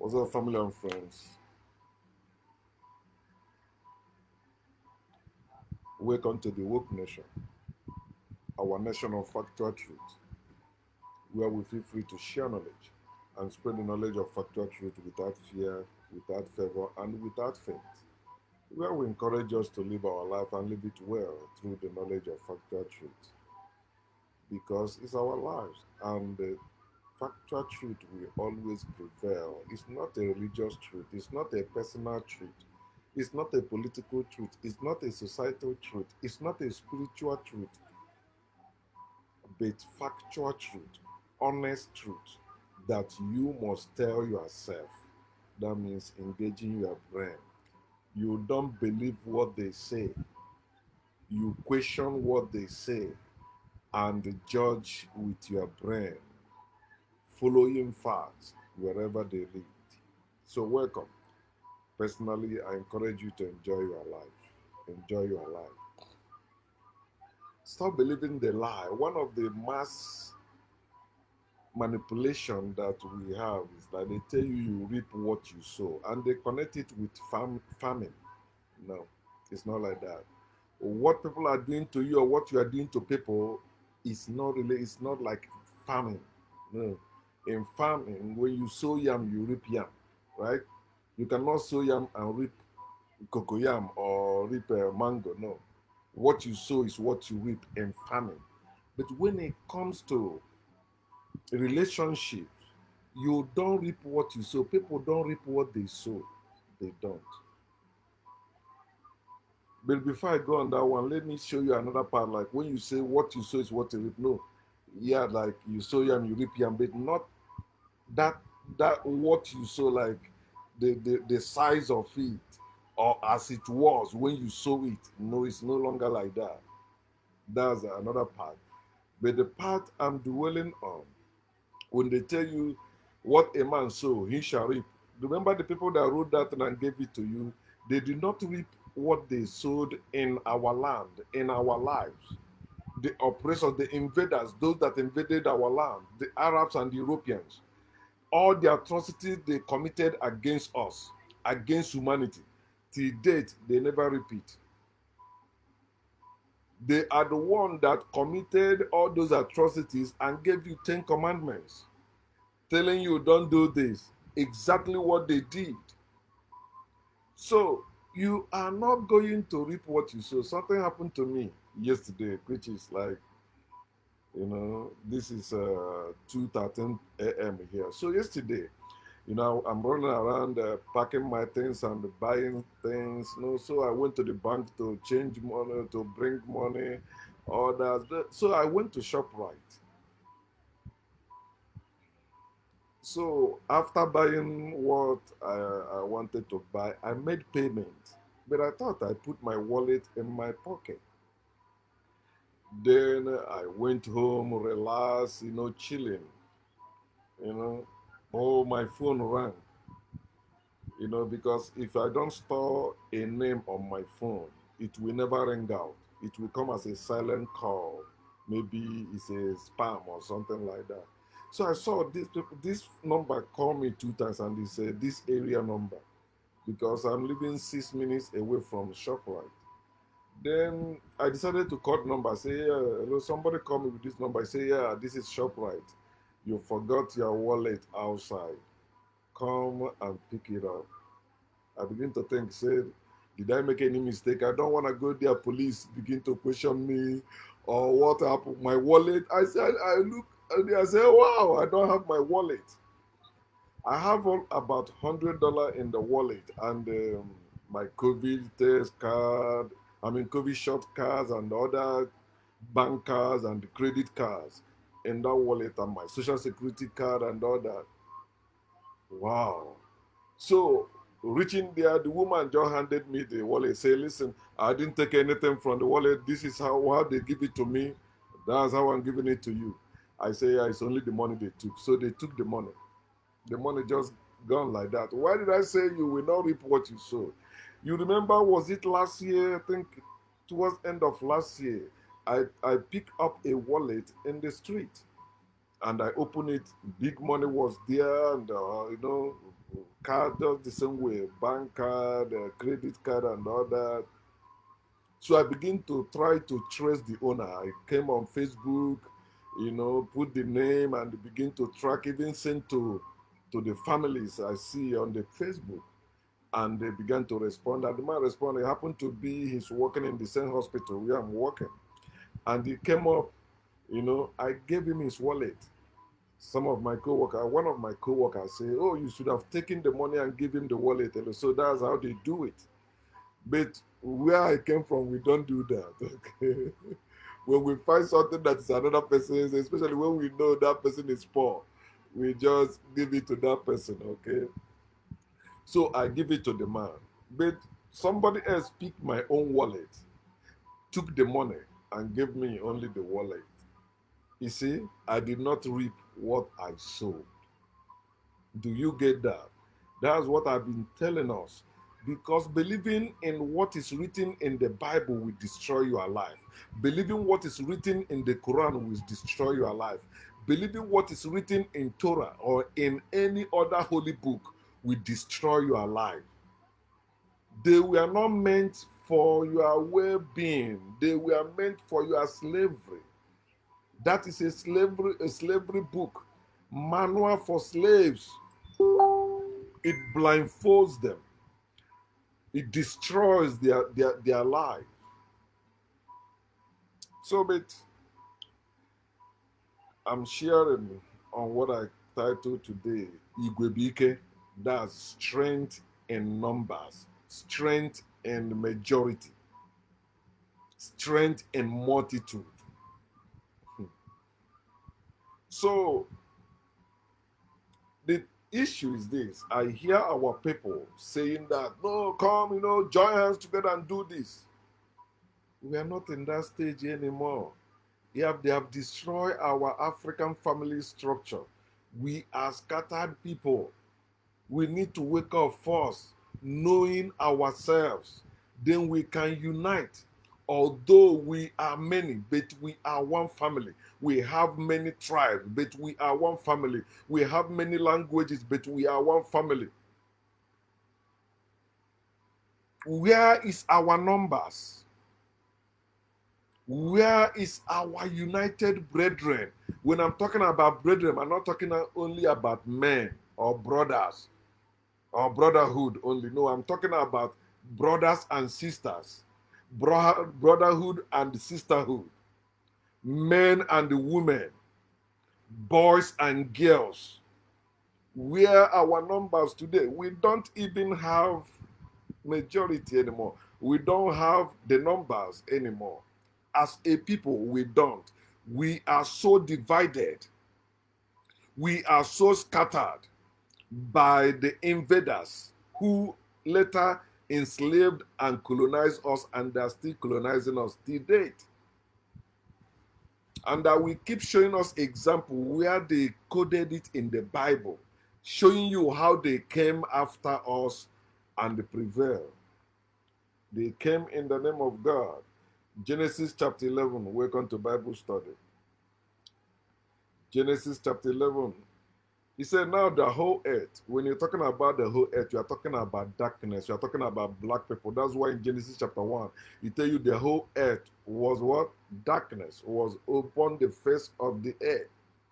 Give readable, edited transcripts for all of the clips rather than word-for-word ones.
What's up, family and friends? Welcome to the Woke Nation, our nation of factual truth, where we feel free to share knowledge and spread the knowledge of factual truth without fear, without favor, and without faith. Where we encourage us to live our life and live it well through the knowledge of factual truth, because it's our lives and the factual truth will always prevail. It's not a religious truth, it's not a personal truth. It's not a political truth. It's not a societal truth. It's not a spiritual truth, but factual truth, honest truth that you must tell yourself. That means engaging your brain. You don't believe what they say, you question what they say and judge with your brain, following facts wherever they lead. So, welcome. Personally, I encourage you to enjoy your life. Enjoy your life. Stop believing the lie. One of the mass manipulation that we have is that they tell you you reap what you sow and they connect it with farming. No, it's not like that. What people are doing to you or what you are doing to people is not really, it's not like farming. No. In farming, when you sow yam, you reap yam, right? You cannot sow yam and reap cocoyam or reap mango. No. What you sow is what you reap in farming. But when it comes to relationships, you don't reap what you sow. People don't reap what they sow. They don't. But before I go on that one, let me show you another part. Like when you say what you sow is what you reap. No, yeah, like you sow yam, you reap yam, but not that what you sow, like the size of it or as it was when you sow it. No, it's no longer like that. That's another part. But the part I'm dwelling on, when they tell you what a man sow, he shall reap. Remember the people that wrote that and gave it to you, they did not reap what they sowed in our land, in our lives. The oppressors, the invaders, those that invaded our land, the Arabs and the Europeans, all the atrocities they committed against us, against humanity, till date, they never repeat. They are the one that committed all those atrocities and gave you 10 commandments, telling you don't do this, exactly what they did. So you are not going to reap what you sow. Something happened to me yesterday, which is like, this is 2:13 a.m. here. So yesterday, I'm running around packing my things and buying things. So I went to the bank to change money, to bring money, all that. So I went to ShopRite. So after buying what I wanted to buy, I made payment. But I thought I put my wallet in my pocket. Then I went home, relaxed, chilling. You know, oh, my phone rang. Because if I don't store a name on my phone, it will never ring out. It will come as a silent call. Maybe it's a spam or something like that. So I saw this number call me 2 times and it said this area number because I'm living 6 minutes away from ShopRite. Then I decided to call the number, say, yeah, hello, somebody call me with this number. I say, yeah, this is ShopRite. You forgot your wallet outside. Come and pick it up. I begin to think, say, did I make any mistake? I don't want to go there. Police begin to question me or what happened. My wallet. I said, I look and I say, wow, I don't have my wallet. I have about $100 in the wallet and my COVID test card. I mean, COVID shot cards and other bank cards and the credit cards in that wallet and my social security card and all that. Wow. So reaching there, the woman just handed me the wallet. Say, listen, I didn't take anything from the wallet. This is how they give it to me. That's how I'm giving it to you. I say, yeah, it's only the money they took. So they took the money. The money just gone like that. Why did I say you will not reap what you sow? You remember, was it last year? I think towards end of last year, I picked up a wallet in the street and I opened it. Big money was there, and card just the same way, bank card, credit card, and all that. So I begin to try to trace the owner. I came on Facebook, put the name and begin to track, even send to the families I see on the Facebook. And they began to respond. And the man responded, happened to be he's working in the same hospital where I'm working. And he came up, I gave him his wallet. Some of my coworkers, one of my coworkers say, oh, you should have taken the money and give him the wallet. And so that's how they do it. But where I came from, we don't do that. Okay. When we find something that is another person's, especially when we know that person is poor, we just give it to that person. Okay. So I give it to the man. But somebody else picked my own wallet, took the money, and gave me only the wallet. You see, I did not reap what I sowed. Do you get that? That's what I've been telling us. Because believing in what is written in the Bible will destroy your life. Believing what is written in the Quran will destroy your life. Believing what is written in Torah or in any other holy book will destroy your life. They were not meant for your well-being. They were meant for your slavery. That is a slavery book. Manual for slaves. It blindfolds them. It destroys their life. So, but I'm sharing on what I titled today, Igwebuike, that's strength in numbers, strength in majority, strength in multitude. So, the issue is this. I hear our people saying that, no, come, join hands together and do this. We are not in that stage anymore. They have destroyed our African family structure. We are scattered people. We need to wake up first, knowing ourselves. Then we can unite. Although we are many, but we are one family. We have many tribes, but we are one family. We have many languages, but we are one family. Where is our numbers? Where is our united brethren? When I'm talking about brethren, I'm not talking only about men or brothers or brotherhood only. No, I'm talking about brothers and sisters, brotherhood and sisterhood, men and women, boys and girls. Where are our numbers today? We don't even have majority anymore. We don't have the numbers anymore. As a people, we don't. We are so divided. We are so scattered by the invaders who later enslaved and colonized us, and they are still colonizing us till date. And that we keep showing us example where they coded it in the Bible, showing you how they came after us and they prevailed. They came in the name of God. Genesis chapter 11, welcome to Bible study. Genesis chapter 11. He said, now the whole earth, when you're talking about the whole earth, you are talking about darkness, you are talking about black people. That's why in Genesis chapter 1, he tell you the whole earth was what? Darkness was upon the face of the earth.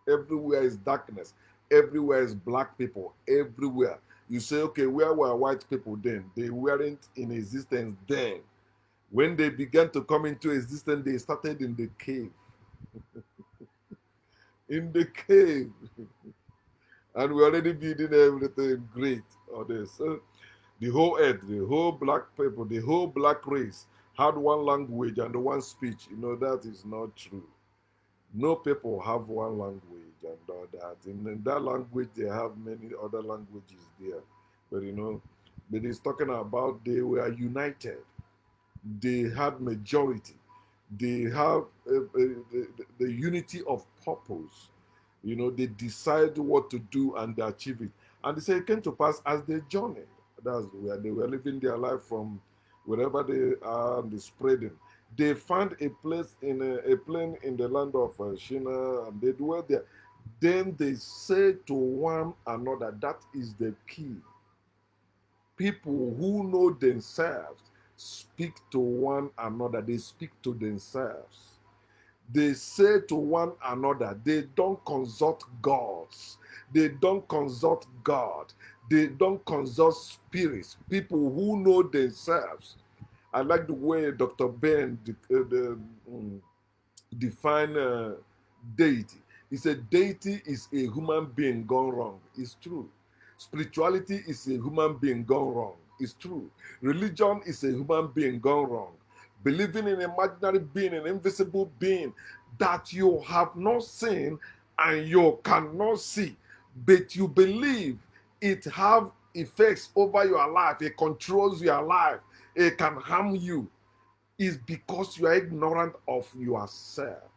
Everywhere is darkness. Everywhere is black people. Everywhere. You say, okay, where were white people then? They weren't in existence then. When they began to come into existence, they started in the cave. In the cave. And we already building everything great on this. So the whole earth, the whole black people, the whole black race had one language and one speech. That is not true. No people have one language and all that. In that language, they have many other languages there. But it's talking about they were united. They had majority. They have the unity of purpose. They decide what to do and they achieve it. And they say it came to pass as they journeyed. That's where they were living their life from wherever they are and they spreading. They found a place in a plain in the land of Shinar and they dwelt there. Then they say to one another, that is the key. People who know themselves speak to one another. They speak to themselves. They say to one another. They don't consult gods. They don't consult God. They don't consult spirits. People who know themselves. I like the way Dr. Ben define deity. He said deity is a human being gone wrong. It's true. Spirituality is a human being gone wrong. It's true. Religion is a human being gone wrong. Believing in an imaginary being, an invisible being that you have not seen and you cannot see, but you believe it have effects over your life, it controls your life, it can harm you, is because you are ignorant of yourself.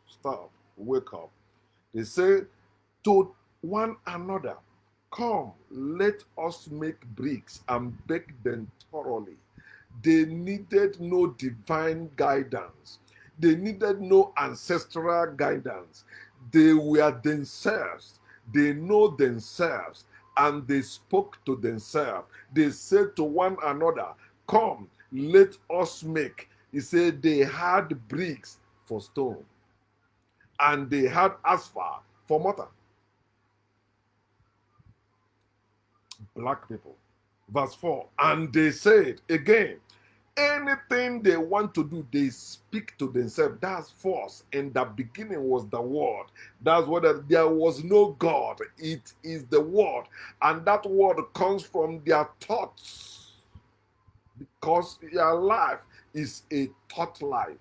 Stop. Wake up. They say to one another, come, let us make bricks and bake them thoroughly. They needed no divine guidance. They needed no ancestral guidance. They were themselves. They know themselves and they spoke to themselves. They said to one another, come, let us make. He said they had bricks for stone and they had asphalt for mortar. Black people. Verse 4. And they said again, anything they want to do, they speak to themselves. That's false. In the beginning was the word. That's what there was no God. It is the word. And that word comes from their thoughts. Because your life is a thought life.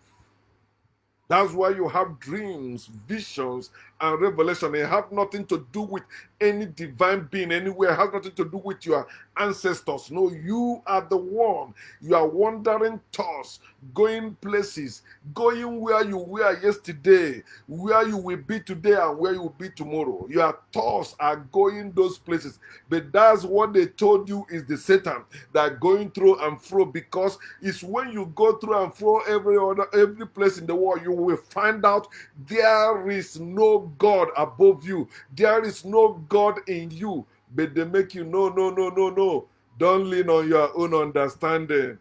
That's why you have dreams, visions, and revelation. It have nothing to do with any divine being anywhere. It has nothing to do with your ancestors. No, you are the one. You are wandering thoughts, going places, going where you were yesterday, where you will be today, and where you will be tomorrow. Your thoughts are going those places. But that's what they told you is the Satan that going through and fro, because it's when you go through and fro every place in the world, you will find out there is no God above you. There is no God in you. But they make you no. Don't lean on your own understanding.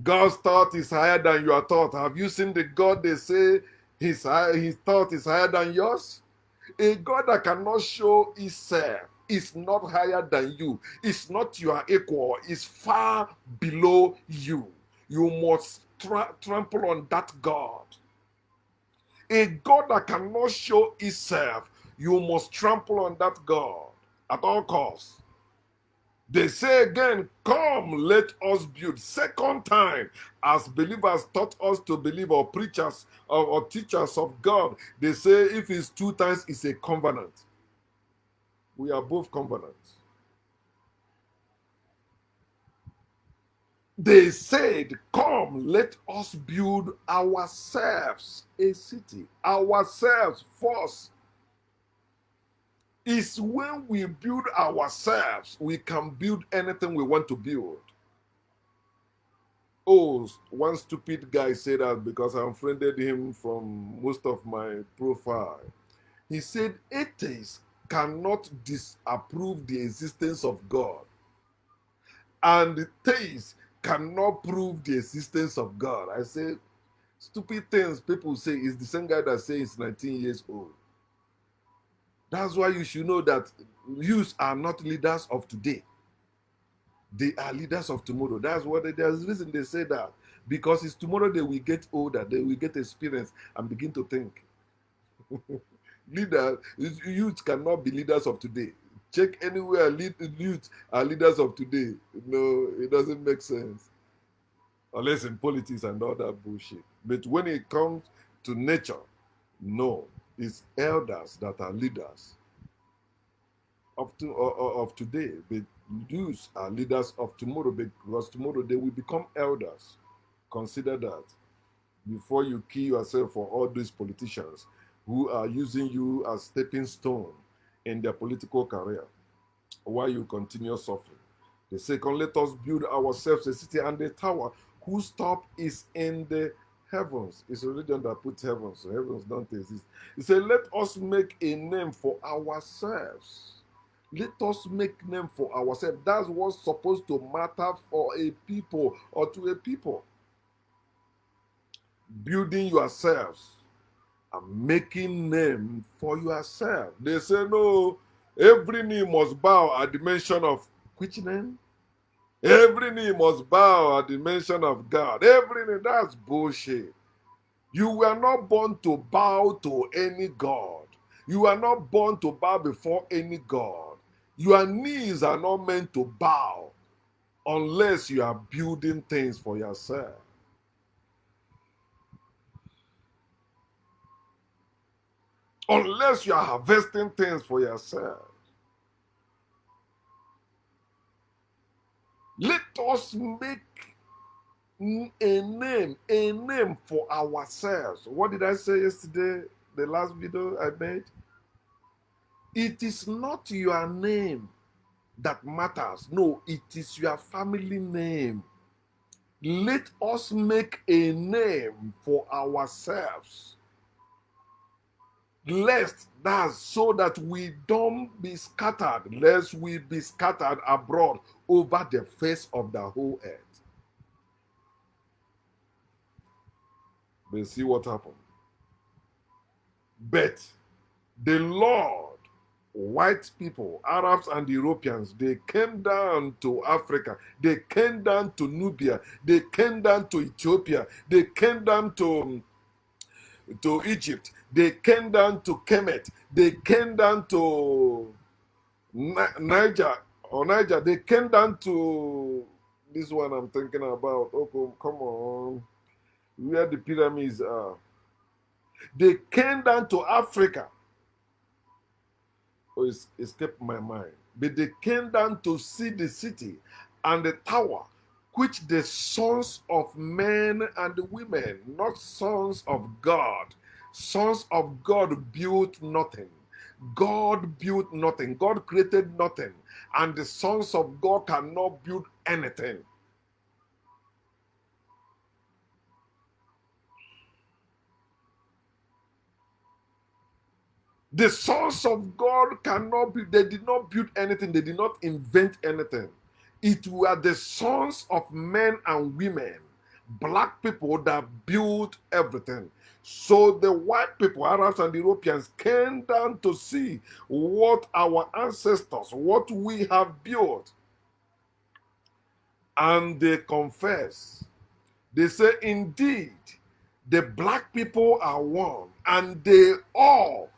God's thought is higher than your thought. Have you seen the God they say his thought is higher than yours? A God that cannot show himself is not higher than you. It's not your equal. It's far below you. You must trample on that God. A God that cannot show himself, you must trample on that God at all costs. They say again, come, let us build. Second time, as believers taught us to believe, or preachers or teachers of God, they say if it's 2 times, it's a covenant. We are both covenants. They said, come, let us build ourselves a city. Ourselves first. It's when we build ourselves, we can build anything we want to build. Oh, one stupid guy said that because I unfriended him from most of my profile. He said atheists cannot disapprove the existence of God, and theists cannot prove the existence of God. I say, stupid things people say is the same guy that says he's 19 years old. That's why you should know that youths are not leaders of today. They are leaders of tomorrow. That's what there's reason they say that. Because it's tomorrow they will get older, they will get experience and begin to think. Youth cannot be leaders of today. Check anywhere, youth are leaders of today. No, it doesn't make sense. Unless in politics and all that bullshit. But when it comes to nature, no. It's elders that are leaders of today. But youths are leaders of tomorrow, because tomorrow they will become elders. Consider that before you kill yourself for all these politicians who are using you as stepping stone in their political career while you continue suffering. The second, let us build ourselves a city and a tower whose top is in the heavens. It's a religion that puts heavens, so heavens don't exist. He said, let us make a name for ourselves. Let us make name for ourselves. That's what's supposed to matter for a people or to a people. Building yourselves and making name for yourself. They say no, every knee must bow at the mention of which name? Every knee must bow at the mention of God. Every knee, that's bullshit. You were not born to bow to any God. You are not born to bow before any God. Your knees are not meant to bow unless you are building things for yourself. Unless you are harvesting things for yourself. Let us make a name for ourselves. What did I say yesterday? The last video I made? It is not your name that matters. No, it is your family name. Let us make a name for ourselves. Lest that's so that we don't be scattered, lest we be scattered abroad over the face of the whole earth. But see what happened. But the Lord, white people, Arabs and Europeans, they came down to Africa, they came down to Nubia, they came down to Ethiopia, they came down to Egypt, they came down to Kemet, they came down to Niger, they came down to this one I'm thinking about. Oh, come on, where the pyramids are. They came down to Africa. Oh, it's escaped my mind. But they came down to see the city and the tower, which the sons of men and women, not sons of God, sons of God built nothing. God built nothing. God created nothing. And the sons of God cannot build anything. The sons of God cannot be, they did not build anything, they did not invent anything. It were the sons of men and women, black people, that built everything. So the white people, Arabs and Europeans, came down to see what our ancestors, what we have built. And they confess. They say, indeed, the black people are one, and they all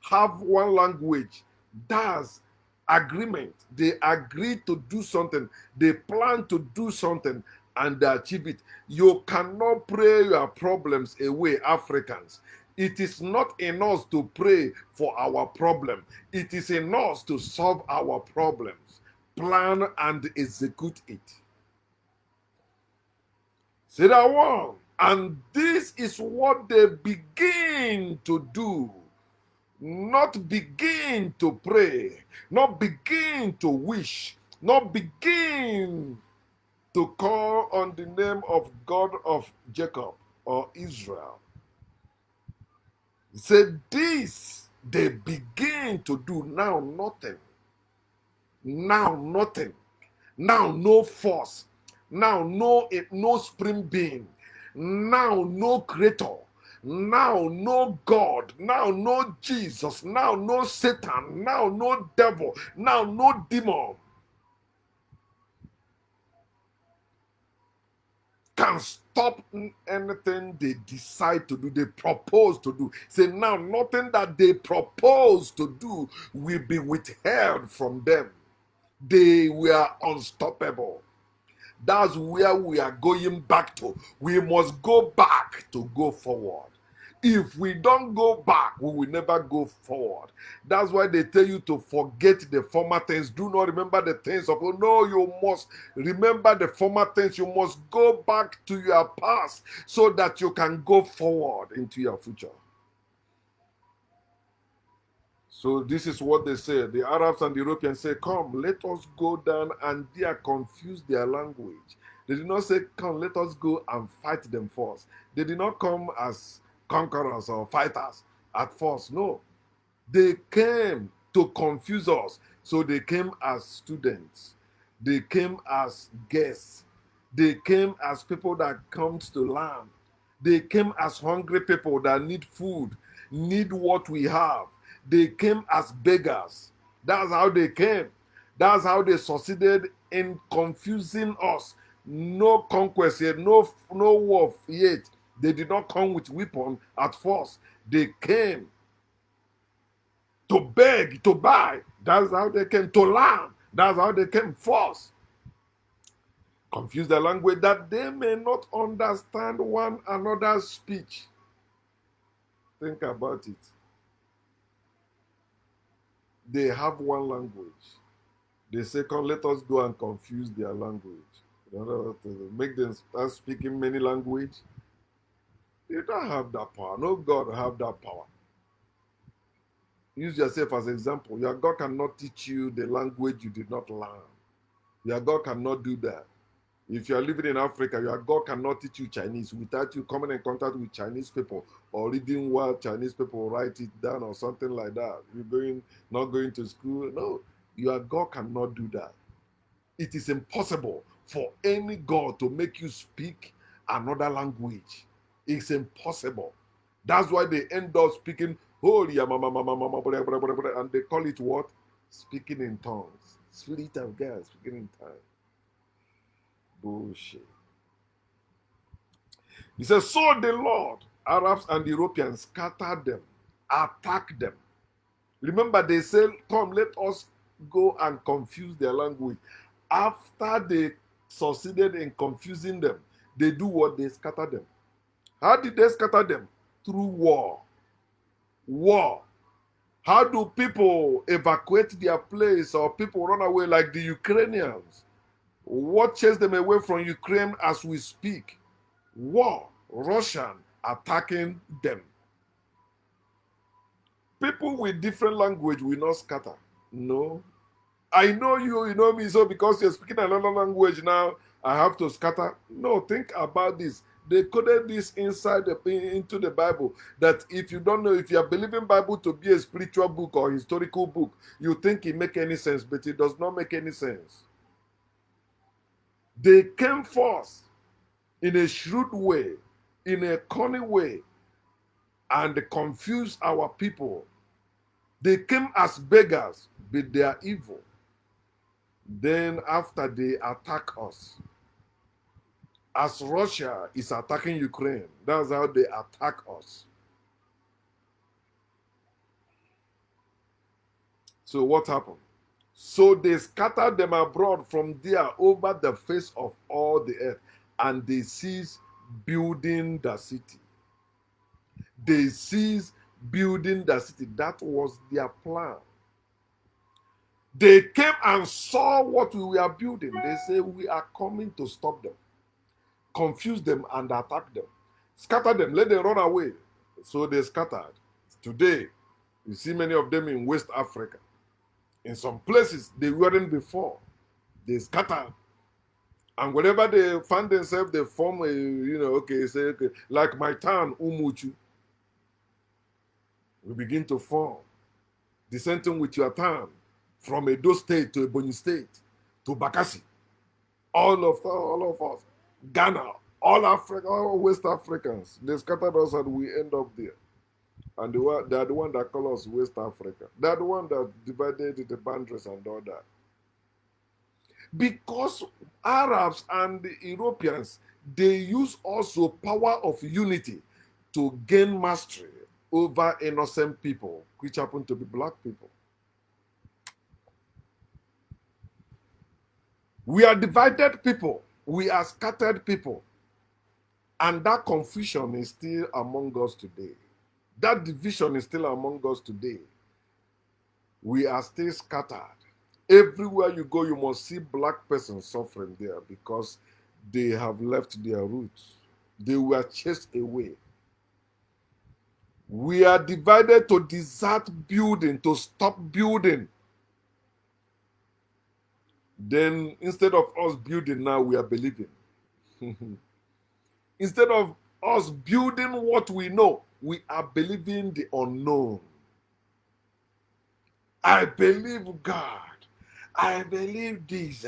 have one language. That's agreement. They agree to do something. They plan to do something, and they achieve it. You cannot pray your problems away, Africans. It is not in us to pray for our problem. It is in us to solve our problems, plan and execute it. Say that one. And this is what they begin to do. Not begin to pray, not begin to wish, not begin to call on the name of God of Jacob or Israel. He said, this they begin to do. Now nothing. Now nothing. Now no force. Now no spring being. Now no creator. Now no God. Now no Jesus. Now no Satan. Now no devil. Now no demon can stop anything they decide to do, they propose to do. Say now nothing that they propose to do will be withheld from them. They were unstoppable. That's where we are going back to. We must go back to go forward. If we don't go back, we will never go forward. That's why they tell you to forget the former things. Do not remember the things of, oh no, you must remember the former things. You must go back to your past so that you can go forward into your future. So this is what they say. The Arabs and the Europeans say, come, let us go down, and they are confused their language. They did not say, come, let us go and fight them first. They did not come as conquerors or fighters at first. No. They came to confuse us So they came as students. They came as guests. They came as people that comes to learn. They came as hungry people that need food, need what we have. They came as beggars. That's how they came. That's how they succeeded in confusing us. No conquest yet, no war yet. They did not come with weapon at first. They came to beg, to buy. That's how they came to learn. That's how they came first. Confuse the language that they may not understand one another's speech. Think about it. They have one language. They say, come, let us go and confuse their language. In order to make them start speaking many languages. They don't have that power. No God have that power. Use yourself as an example. Your God cannot teach you the language you did not learn. Your God cannot do that. If you are living in Africa, your God cannot teach you Chinese without you coming in contact with Chinese people or reading what Chinese people write it down or something like that. You're not going to school. No, your God cannot do that. It is impossible for any God to make you speak another language. It's impossible. That's why they end up speaking, holy and they call it what? Speaking in tongues. Spirit of God, speaking in tongues. Bullshit. He says, so the Lord, Arabs and Europeans, scattered them, attacked them. Remember, they said, come, let us go and confuse their language. After they succeeded in confusing them, they do what? They scatter them. How did they scatter them? Through war. War. How do people evacuate their place or people run away like the Ukrainians? What chased them away from Ukraine as we speak? War. Russian attacking them. People with different language will not scatter. No. I know you know me, so because you're speaking another language now, I have to scatter. No, think about this. They coded this into the Bible that if you don't know, if you are believing Bible to be a spiritual book or historical book, you think it make any sense, but it does not make any sense. They came first in a shrewd way, in a cunning way, and confused our people. They came as beggars, but they are evil. Then after they attack us, as Russia is attacking Ukraine, that's how they attack us. So what happened? So they scattered them abroad from there over the face of all the earth, and they ceased building the city. They ceased building the city. That was their plan. They came and saw what we were building. They say, we are coming to stop them, confuse them, and attack them. Scatter them, let them run away. So they scattered. Today, you see many of them in West Africa. In some places they weren't before. They scattered. And whenever they find themselves, they form a, say, okay, like my town, Umuchu. We begin to form. The same thing with your town, from Edo State to Ebonyi State to Bakassi. All of us, Ghana, all Africa, all West Africans, they scattered us and we end up there. And they are the one that call us West Africa. They are the one that divided the boundaries and all that. Because Arabs and the Europeans, they use also power of unity to gain mastery over innocent people, which happen to be black people. We are divided people. We are scattered people. And that confusion is still among us today. That division is still among us today. We are still scattered. Everywhere you go, you must see black persons suffering there because they have left their roots. They were chased away. We are divided to desert building, to stop building. Then instead of us building now, we are believing. Instead of us building what we know, we are believing the unknown. I believe God. I believe this.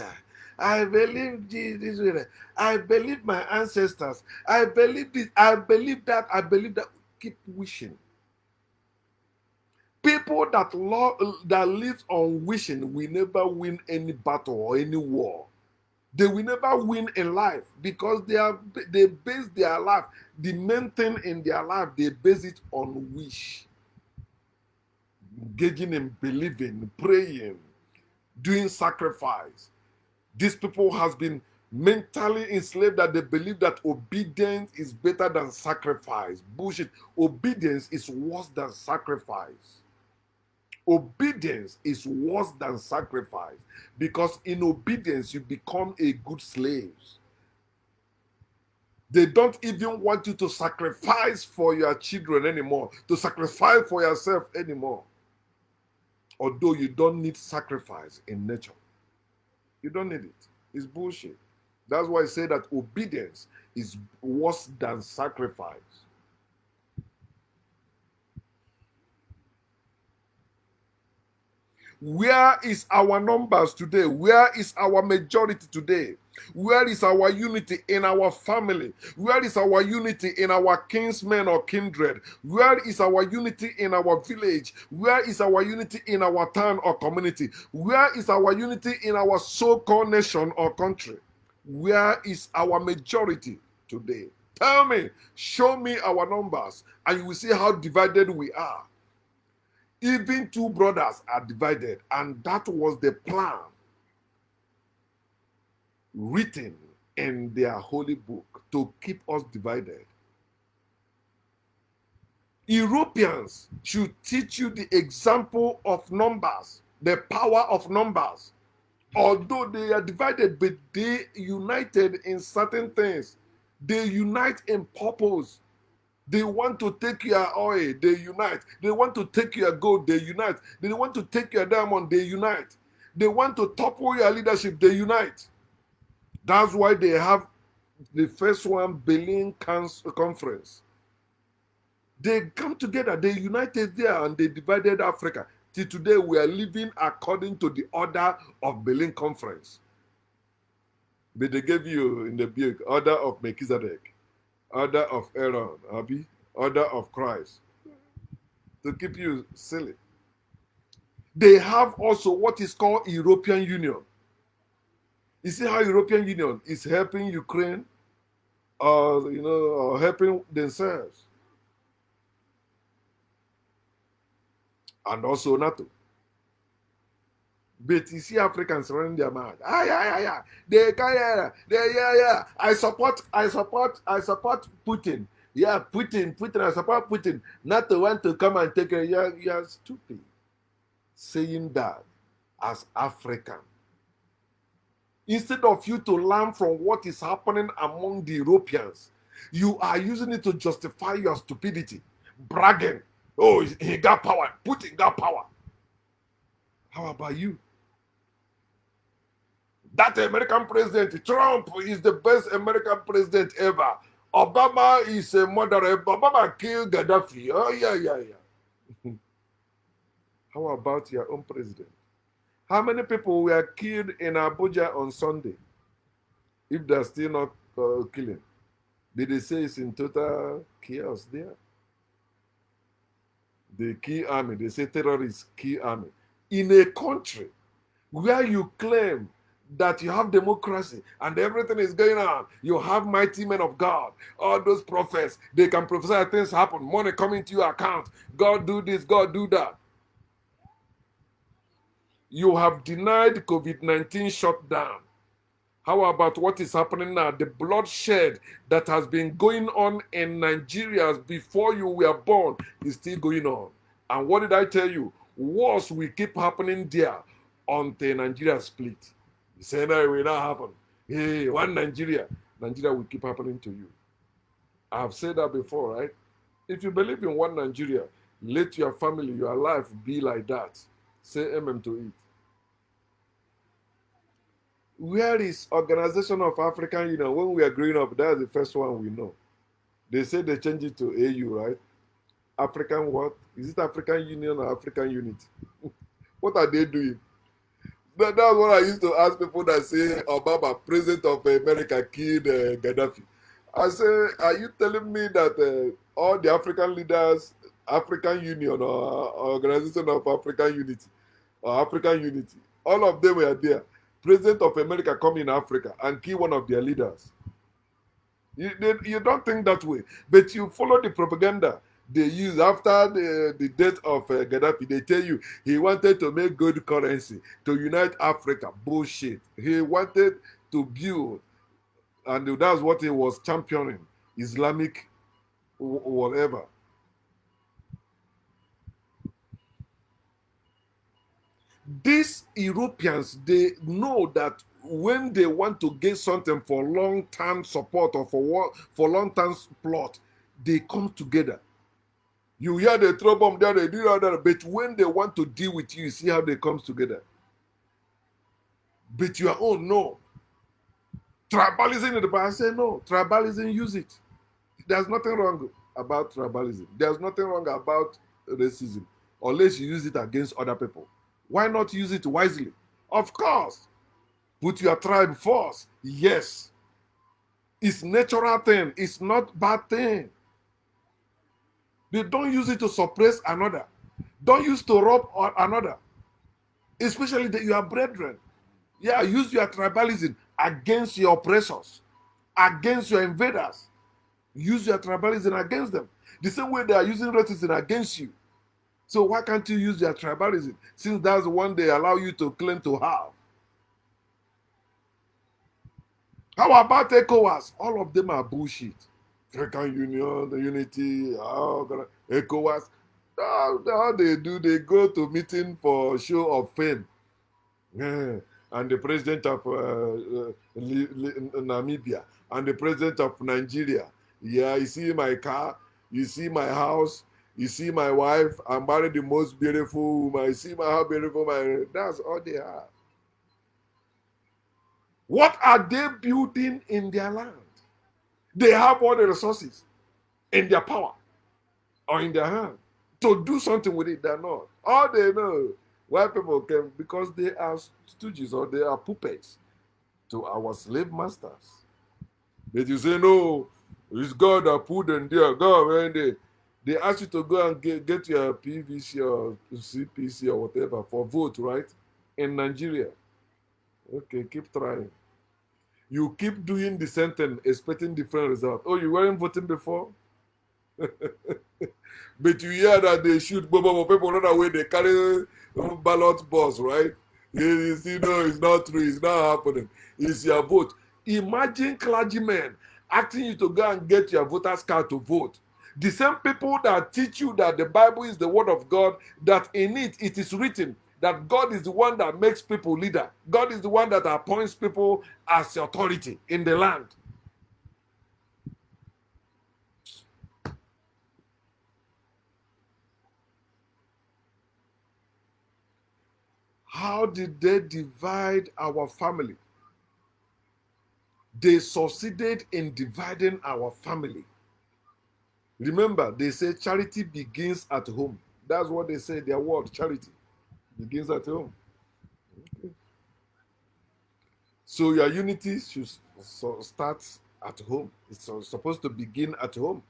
I believe this. I believe my ancestors. I believe this. I believe that. I believe that. Keep wishing. People that live on wishing will never win any battle or any war. They will never win in life because they base their life. The main thing in their life, they base it on wish. Engaging in believing, praying, doing sacrifice. These people has been mentally enslaved that they believe that obedience is better than sacrifice. Bullshit. Obedience is worse than sacrifice. Obedience is worse than sacrifice because in obedience you become a good slave. They don't even want you to sacrifice for your children anymore, to sacrifice for yourself anymore. Although you don't need sacrifice in nature. You don't need it. It's bullshit. That's why I say that obedience is worse than sacrifice. Where is our numbers today? Where is our majority today? Where is our unity in our family? Where is our unity in our kinsmen or kindred? Where is our unity in our village? Where is our unity in our town or community? Where is our unity in our so-called nation or country? Where is our majority today? Tell me, show me our numbers, and you will see how divided we are. Even two brothers are divided, and that was the plan written in their holy book to keep us divided. Europeans should teach you the example of numbers, the power of numbers. Although they are divided, but they united in certain things. They unite in purpose. They want to take your oil, they unite. They want to take your gold, they unite. They want to take your diamond, they unite. They want to topple your leadership, they unite. That's why they have the first one, Berlin Conference. They come together, they united there, and they divided Africa. Till today, we are living according to the order of Berlin Conference. But they gave you in the book, order of Melchizedek, order of Aaron, Abi, order of Christ, to keep you silly. They have also what is called European Union. You see how European Union is helping Ukraine, or helping themselves, and also NATO. But you see Africans running their mouth. Yeah. I support Putin. Yeah, Putin, I support Putin. Not to want to come and take a you're stupid. Saying that as African. Instead of you to learn from what is happening among the Europeans, you are using it to justify your stupidity. Bragging. Oh, he got power. Putin got power. How about you? That American president, Trump, is the best American president ever. Obama is a murderer. Obama killed Gaddafi. Oh, yeah. How about your own president? How many people were killed in Abuja on Sunday? If they're still not killing. Did they say it's in total chaos there? The key army, they say terrorists, key army. In a country where you claim that you have democracy and everything is going on, you have mighty men of God, all those prophets, they can prophesy things happen, money coming to your account, God do this, God do that. You have denied COVID-19 shutdown. How about what is happening now? The bloodshed that has been going on in Nigeria before you were born is still going on. And what did I tell you? Wars will keep happening there until Nigeria split. You say no, it will not happen. Hey, one Nigeria. Nigeria will keep happening to you. I have said that before, right? If you believe in one Nigeria, let your family, your life be like that. Say amen to it. Where is Organization of African Union? When we are growing up, that's the first one we know. They say they changed it to AU, right? African what? Is it African Union or African Unity? What are they doing? That's what I used to ask people that say Obama, president of America, killed Gaddafi. I say, are you telling me that all the African leaders, African Union or Organization of African Unity or African Unity, all of them were there. President of America come in Africa and kill one of their leaders. You don't think that way, but you follow the propaganda they use after the death of Gaddafi. They tell you he wanted to make good currency to unite Africa. Bullshit. He wanted to build, and that's what he was championing, Islamic whatever. These Europeans, they know that when they want to get something for long-term support or for long-term plot, they come together. You hear the throw bomb there, they do that, but when they want to deal with you, see how they comes together. But your own, no. Tribalism in the past, I say no. Tribalism, use it. There's nothing wrong about tribalism. There's nothing wrong about racism, unless you use it against other people. Why not use it wisely? Of course. Put your tribe first. Yes. It's natural thing. It's not bad thing. They don't use it to suppress another. Don't use to rob another. Especially your brethren. Yeah, use your tribalism against your oppressors, against your invaders. Use your tribalism against them. The same way they are using racism against you. So why can't you use your tribalism, since that's the one they allow you to claim to have? How about ECOWAS? All of them are bullshit. African Union, the Unity, ECOWAS. How they do, they go to meeting for show of fame. Yeah. And the president of Namibia and the president of Nigeria. Yeah, you see my car, you see my house, you see my wife. I'm married the most beautiful woman. You see how beautiful my. That's all they are. What are they building in their land? They have all the resources in their power or in their hand to do something with it. They're not. All they know why people came because they are stooges or they are puppets to our slave masters. But you say, no, it's God that put them there. God, when they ask you to go and get your PVC or CPC or whatever for vote, right? In Nigeria. Okay, keep trying. You keep doing the same thing, expecting different results. Oh, you weren't voting before? But you hear that they shoot people run away, they carry ballot box, right? You see, no, it's not true, it's not happening. It's your vote. Imagine clergymen asking you to go and get your voter's card to vote. The same people that teach you that the Bible is the word of God, that in it is written that God is the one that makes people leader. God is the one that appoints people as authority in the land. How did they divide our family? They succeeded in dividing our family. Remember, they say charity begins at home. That's what they say, their word, charity begins at home. Okay. So your unity should start at home. It's supposed to begin at home.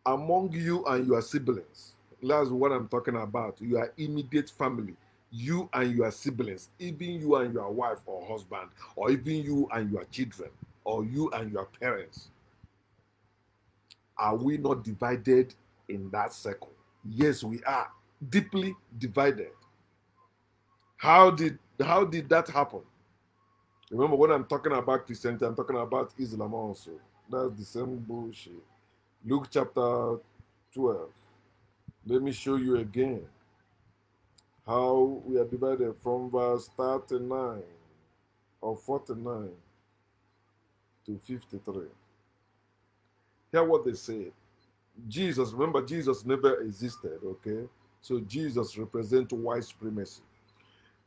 Among you and your siblings. That's what I'm talking about. Your immediate family. You and your siblings. Even you and your wife or husband. Or even you and your children. Or you and your parents. Are we not divided in that circle? Yes, we are. Deeply divided. How did that happen? Remember, when I'm talking about Christianity, I'm talking about Islam also. That's the same bullshit. Luke chapter 12. Let me show you again how we are divided from verse 39 or 49 to 53. Hear what they say. Jesus, remember, Jesus never existed, okay? So Jesus represents white supremacy.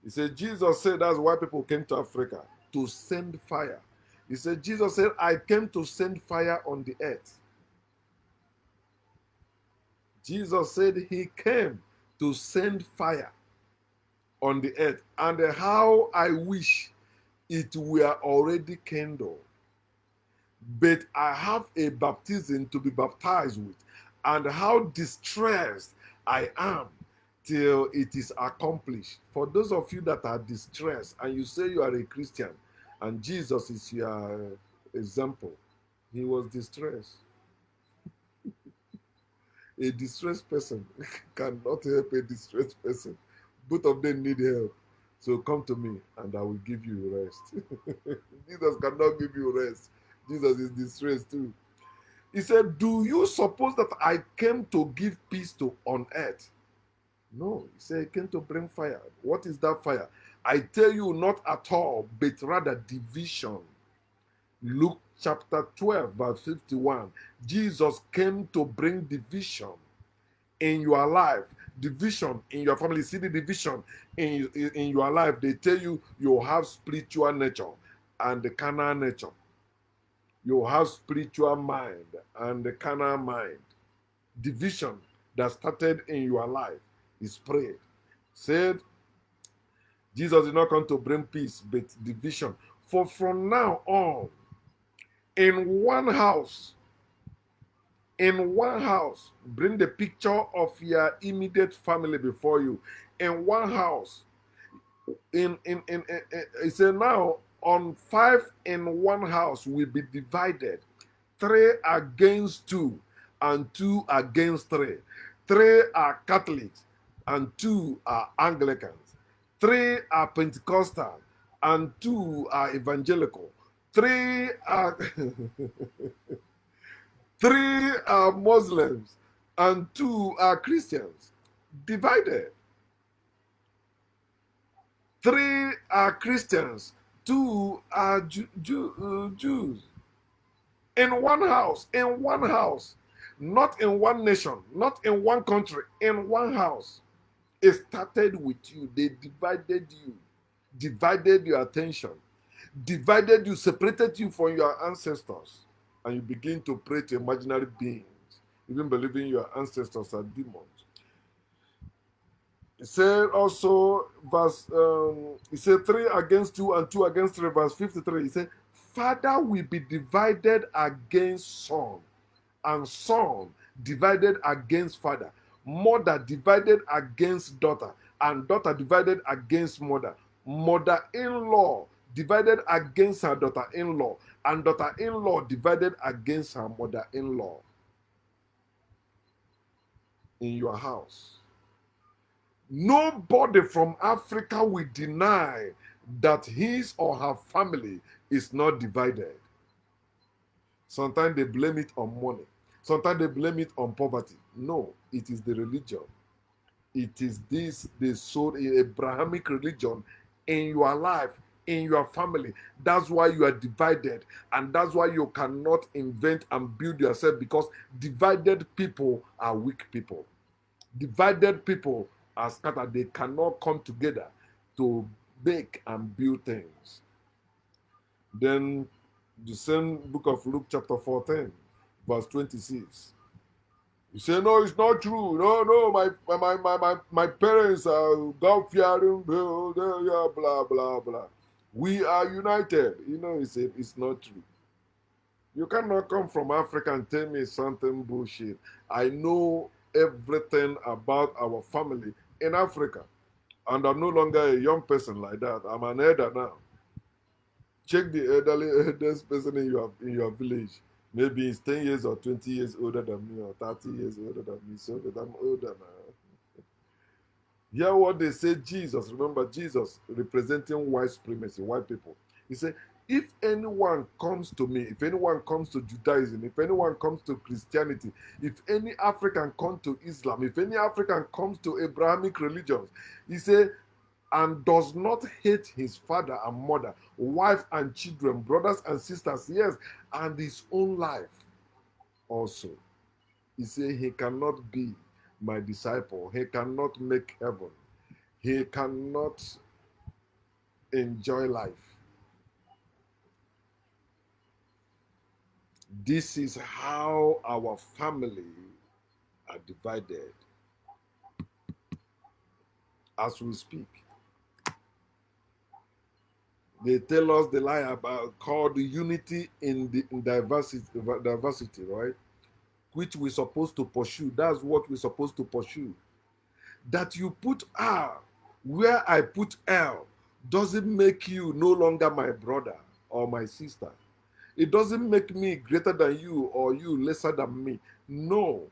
He said, Jesus said that's why people came to Africa, to send fire. He said, Jesus said, I came to send fire on the earth. Jesus said he came to send fire. on the earth, and how I wish it were already kindled. But I have a baptism to be baptized with, and how distressed I am till it is accomplished. For those of you that are distressed and you say you are a Christian and Jesus is your example, he was distressed. A distressed person cannot help a distressed person. Both of them need help. So come to me and I will give you rest. Jesus cannot give you rest. Jesus is distressed too. He said, do you suppose that I came to give peace to on earth? No, he said, I came to bring fire. What is that fire? I tell you, not at all, but rather division. Luke chapter 12, verse 51. Jesus came to bring division in your life, division in your family. See the division in your life. They tell you you have spiritual nature and the carnal nature. You have spiritual mind and the carnal mind. Division that started in your life is prayed. Said Jesus did not come to bring peace, but division. For from now on, in one house, bring the picture of your immediate family before you. In one house, he said now on 5 in one house will be divided, 3 against 2 and 2 against 3. 3 are Catholics and 2 are Anglicans. 3 are Pentecostal and 2 are evangelical. 3 are 3 are Muslims and 2 are Christians. Divided. 3 are Christians, 2 are Jews. In one house, not in one nation, not in one country, in one house. It started with you. They divided you, divided your attention, divided you, separated you from your ancestors, and you begin to pray to imaginary beings, even believing your ancestors are demons. He said also, he said 3 against 2 and 2 against 3, verse 53. He said, Father will be divided against son, and son divided against father, mother divided against daughter, and daughter divided against mother, mother-in-law divided against her daughter-in-law, and daughter-in-law divided against her mother-in-law. In your house, nobody from Africa will deny that his or her family is not divided. Sometimes they blame it on money. Sometimes they blame it on poverty. No, it is the religion. It is this, they sold an Abrahamic religion in your life, in your family. That's why you are divided. And that's why you cannot invent and build yourself, because divided people are weak people. Divided people are scattered. They cannot come together to make and build things. Then the same book of Luke chapter 14, verse 26. You say, no, it's not true. No, my parents are God-fearing, blah, blah, blah. We are united. It's not true. You cannot come from Africa and tell me something bullshit. I know everything about our family in Africa. And I'm no longer a young person like that. I'm an elder now. Check the eldest person in your village. Maybe he's 10 years or 20 years older than me, or 30 years older than me, so that I'm older now. Hear what they say, Jesus. Remember, Jesus representing white supremacy, white people. He said, if anyone comes to me, if anyone comes to Judaism, if anyone comes to Christianity, if any African comes to Islam, if any African comes to Abrahamic religions, he said, and does not hate his father and mother, wife and children, brothers and sisters, yes, and his own life also. He said he cannot be my disciple. He cannot make heaven. He cannot enjoy life. This is how our family are divided as we speak. They tell us the lie about called unity in diversity, right? Which we're supposed to pursue. That's what we're supposed to pursue. That you put R where I put L doesn't make you no longer my brother or my sister. It doesn't make me greater than you or you lesser than me. No,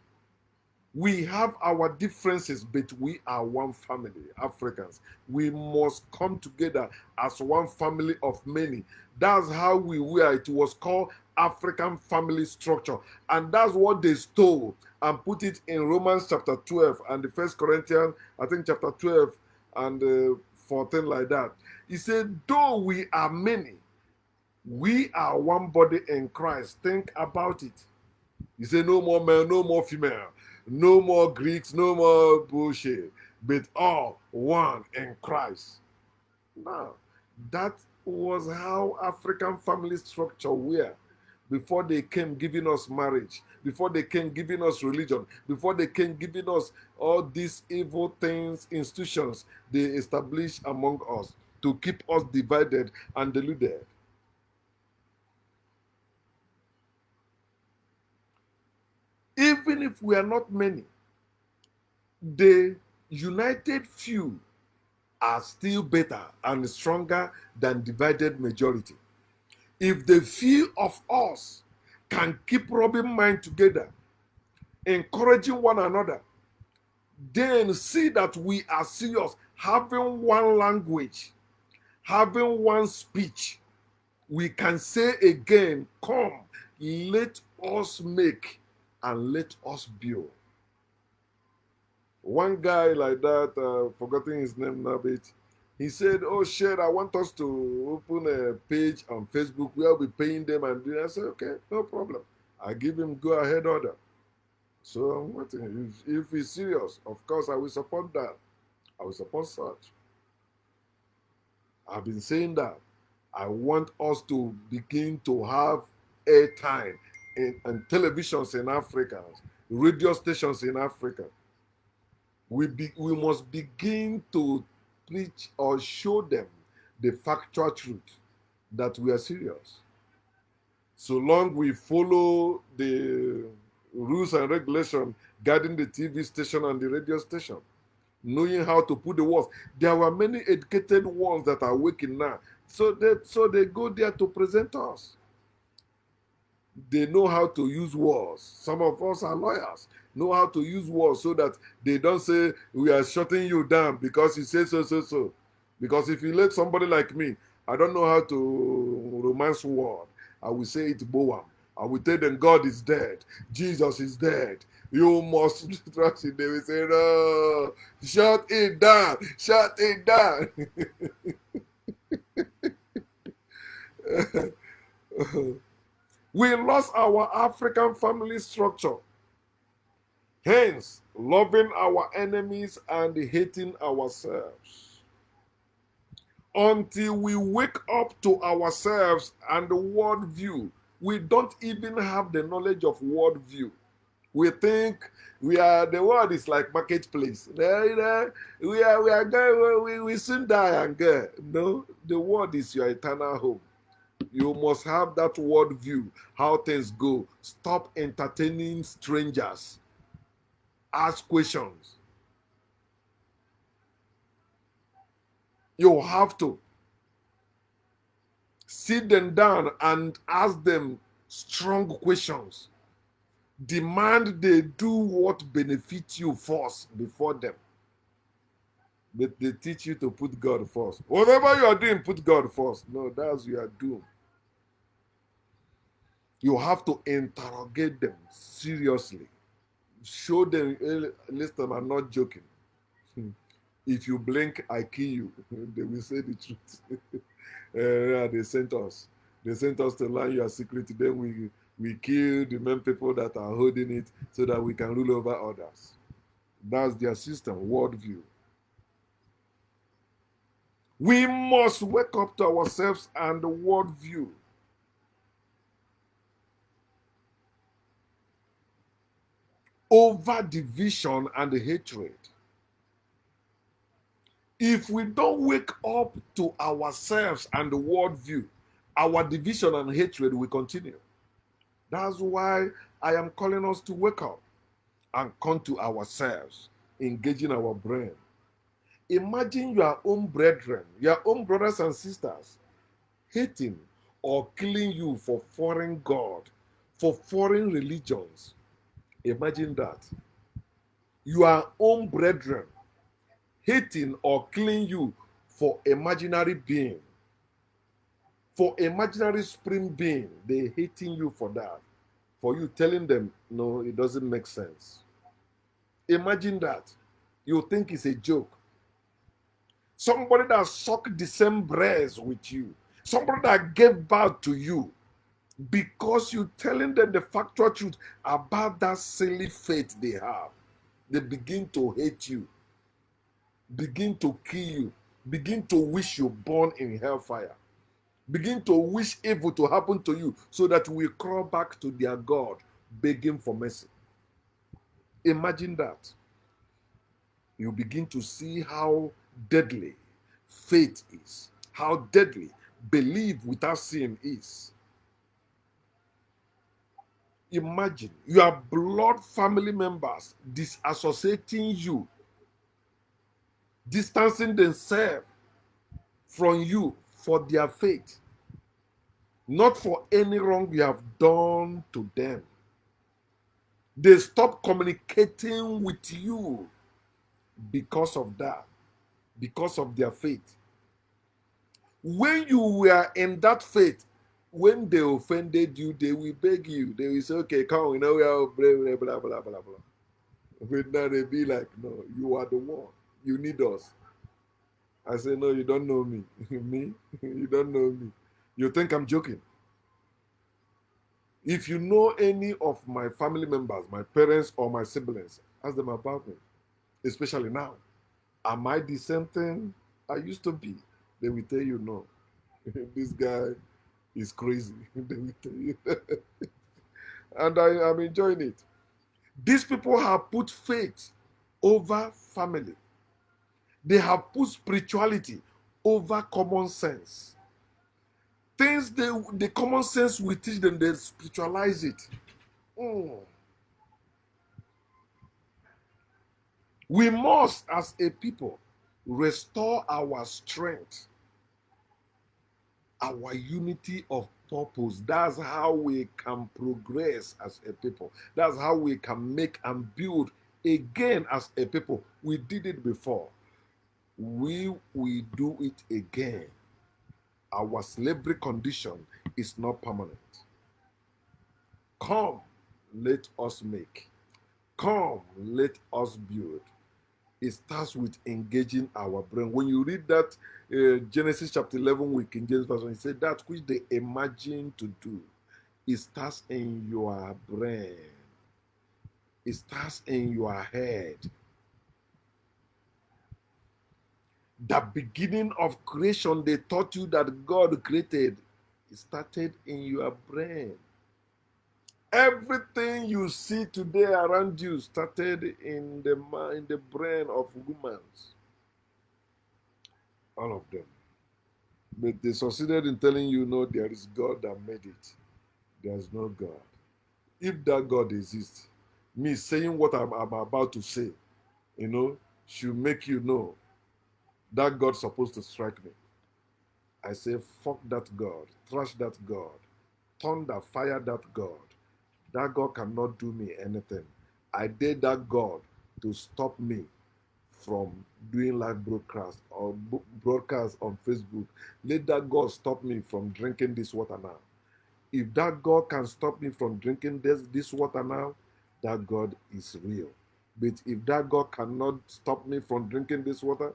we have our differences, but we are one family, Africans. We must come together as one family of many. That's how we were. It was called African family structure. And that's what they stole and put it in Romans chapter 12 and the First Corinthians, I think chapter 12 and 14, like that. He said, though we are many, we are one body in Christ. Think about it. He said, no more male, no more female, no more Greeks, no more bullshit, but all one in Christ. Now, that was how African family structure were before they came giving us marriage, before they came giving us religion, before they came giving us all these evil things, institutions they established among us to keep us divided and deluded. Even if we are not many, the united few are still better and stronger than divided majority. If the few of us can keep rubbing mind together, encouraging one another, then see that we are serious, having one language, having one speech, we can say again, come, let us make and let us build. One guy like that, forgetting his name now, but he said, oh shit, I want us to open a page on Facebook where we'll be paying them and do. I said, okay, no problem. I give him go ahead order. So I'm waiting. If he's serious, of course I will support that. I will support such. I've been saying that. I want us to begin to have airtime in televisions in Africa, radio stations in Africa. We must begin to preach or show them the factual truth that we are serious. So long we follow the rules and regulations guiding the TV station and the radio station, knowing how to put the words. There were many educated ones that are working now. So they go there to present us. They know how to use words. Some of us are lawyers, know how to use words so that they don't say we are shutting you down because you say so. Because if you let somebody like me, I don't know how to romance word. I will say it Boam. I will tell them God is dead. Jesus is dead. You must trust it. They will say, no, shut it down. Shut it down. We lost our African family structure. Hence, loving our enemies and hating ourselves. Until we wake up to ourselves and the world view, we don't even have the knowledge of world view. We think the world is like marketplace. We are going, we soon die and go. No, the world is your eternal home. You must have that world view, how things go. Stop entertaining strangers. Ask questions. You have to sit them down and ask them strong questions. Demand they do what benefits you first before them. But they teach you to put God first. Whatever you are doing, put God first. No, that's what you are doing. You have to interrogate them seriously. Show them, listen, I'm not joking. If you blink, I kill you. They will say the truth. They sent us. They sent us to learn your secret. Then we kill the main people that are holding it so that we can rule over others. That's their system, worldview. We must wake up to ourselves and the worldview. Over division and hatred. If we don't wake up to ourselves and the worldview, our division and hatred will continue. That's why I am calling us to wake up and come to ourselves, engaging our brain. Imagine your own brethren, your own brothers and sisters, hating or killing you for foreign God, for foreign religions. Imagine that. Your own brethren hating or killing you for imaginary being, for imaginary spring being. They hating you for that. For you telling them, no, it doesn't make sense. Imagine that. You think it's a joke. Somebody that sucked the same breast with you, somebody that gave birth to you, because you telling them the factual truth about that silly faith they have, they begin to hate you, begin to kill you, begin to wish you born in hellfire, begin to wish evil to happen to you so that we crawl back to their God begging for mercy. Imagine that. You begin to see how deadly faith is, how deadly belief without sin is. Imagine your blood family members disassociating you, distancing themselves from you for their faith, not for any wrong you have done to them. They stop communicating with you because of that, because of their faith. When you were in that faith, when they offended you, they will beg you. They will say, okay, come, we know we are blah, blah, blah, blah, blah, blah. But now they be like, no, you are the one. You need us. I say, no, you don't know me. Me? You don't know me. You think I'm joking? If you know any of my family members, my parents or my siblings, ask them about me, especially now. Am I the same thing I used to be? They will tell you no. This guy is crazy. They will tell you. And I am enjoying it. These people have put faith over family. They have put spirituality over common sense. Things the common sense will teach them, they spiritualize it. Mm. We must, as a people, restore our strength, our unity of purpose. That's how we can progress as a people. That's how we can make and build again as a people. We did it before. We will do it again. Our slavery condition is not permanent. Come, let us make. Come, let us build. It starts with engaging our brain. When you read that Genesis chapter 11 with King James Version, it said that which they imagine to do, it starts in your brain. It starts in your head. The beginning of creation, they taught you that God created. It started in your brain. Everything you see today around you started in the mind, the brain of humans. All of them. But they succeeded in telling you, no, there is God that made it. There is no God. If that God exists, me saying what I'm about to say, should make you know that God's supposed to strike me. I say, fuck that God, trash that God, thunder, fire that God. That God cannot do me anything. I dare that God to stop me from doing live broadcast or broadcast on Facebook. Let that God stop me from drinking this water now. If that God can stop me from drinking this water now, that God is real. But if that God cannot stop me from drinking this water,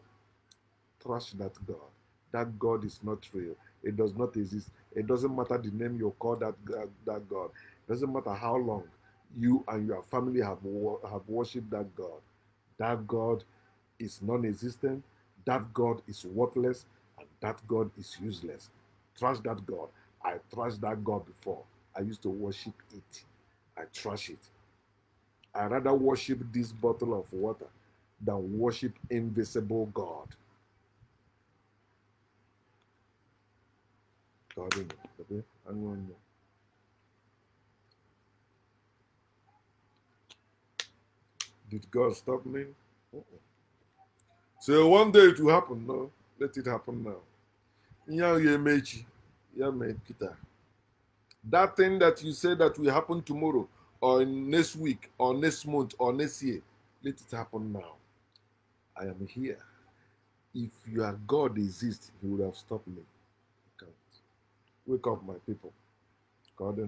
trash that God. That God is not real. It does not exist. It doesn't matter the name you call that God. It doesn't matter how long you and your family have worshipped that God. That God is non-existent. That God is worthless. And that God is useless. Trash that God. I trashed that God before. I used to worship it. I trash it. I rather worship this bottle of water than worship invisible God. Did God stop me? So one day it will happen. No, let it happen now. That thing that you say that will happen tomorrow, or next week, or next month, or next year, let it happen now. I am here. If your God exists, He would have stopped me. Wake up, my people. God